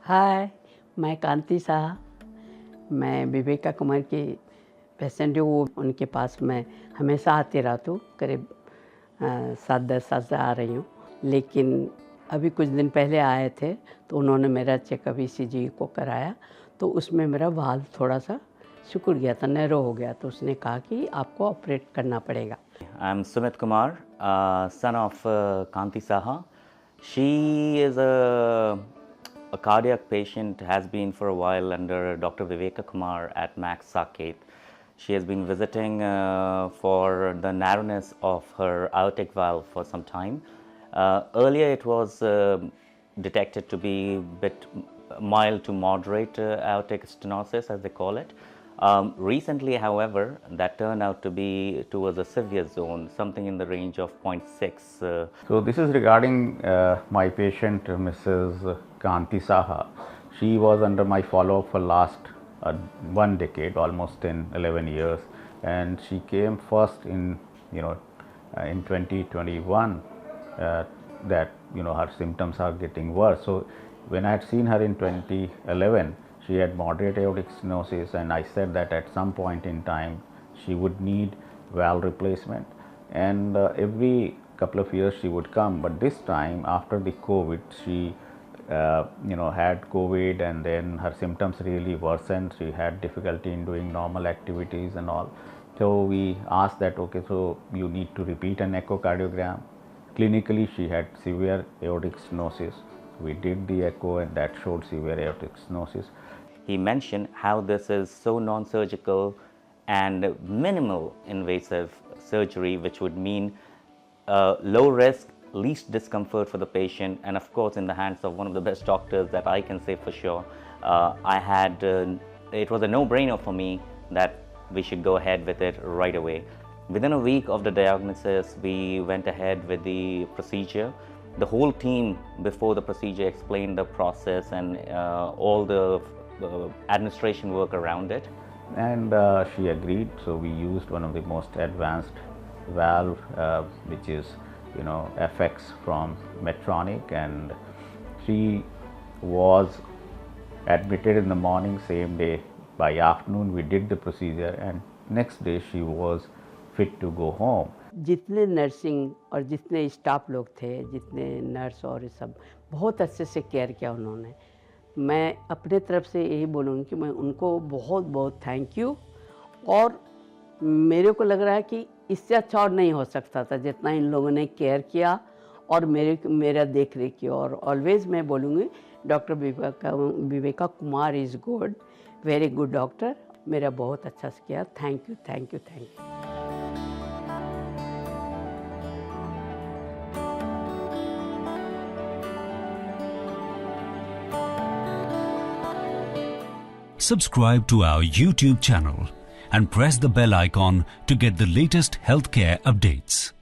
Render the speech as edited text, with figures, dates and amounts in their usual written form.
हाय, मैं कांति साहा। मैं विवेका कुमार की पेशेंट हूँ। उनके पास मैं हमेशा आती रहती हूँ। करीब 7-10 साल से आ रही हूँ। लेकिन अभी कुछ दिन पहले आए थे तो उन्होंने मेरा चेकअप ECG को कराया तो उसमें मेरा वाल्व थोड़ा सा सिकुड़ गया था, नैरो हो गया। तो उसने कहा कि आपको ऑपरेट करना पड़ेगा। I'm Sumit Kumar, son of Kanti Saha. She is a cardiac patient, has been for a while under Dr. Viveka Kumar at Max Saket. She has been visiting for the narrowness of her aortic valve for some time. Earlier it was detected to be a bit mild to moderate aortic stenosis, as they call it. Recently, however, that turned out to be towards a severe zone, something in the range of 0.6. So this is regarding my patient, Mrs. Kanti Saha. She was under my follow-up for last 1 decade, almost 11 years, and she came first in in 2021 that her symptoms are getting worse. So when I had seen her in 2011, she had moderate aortic stenosis, and I said that at some point in time she would need valve replacement, and every couple of years she would come. But this time, after the COVID, she had COVID, and then her symptoms really worsened. She had difficulty in doing normal activities and all. So we asked that, okay, so you need to repeat an echocardiogram. Clinically, she had severe aortic stenosis. We did the echo, and that showed severe aortic stenosis. He mentioned how this is so non-surgical and minimal invasive surgery, which would mean low risk, least discomfort for the patient, and of course in the hands of one of the best doctors that I can say for sure. It was a no-brainer for me that we should go ahead with it right away. Within a week of the diagnosis, we went ahead with the procedure. The whole team before the procedure explained the process and all the administration work around it. And she agreed, so we used one of the most advanced valve, which is FX from Medtronic, and she was admitted in the morning. Same day by afternoon we did the procedure, and next day she was fit to go home. जितने nursing और जितने staff लोग थे, जितने nurse और ये सब बहुत अच्छे से केयर किया उन्होंने। मैं अपने तरफ से यही बोलूँगी कि मैं उनको बहुत बहुत थैंक यू। और मेरे को लग रहा है कि इससे अच्छा और नहीं हो सकता था जितना इन लोगों ने केयर किया और मेरा देख रेख किया। और ऑलवेज़ मैं बोलूँगी doctor Viveka Kumar is good, very good doctor. मेरा बहुत अच्छा से किया। Thank you, thank you, thank you. Subscribe to our YouTube channel and press the bell icon to get the latest healthcare updates.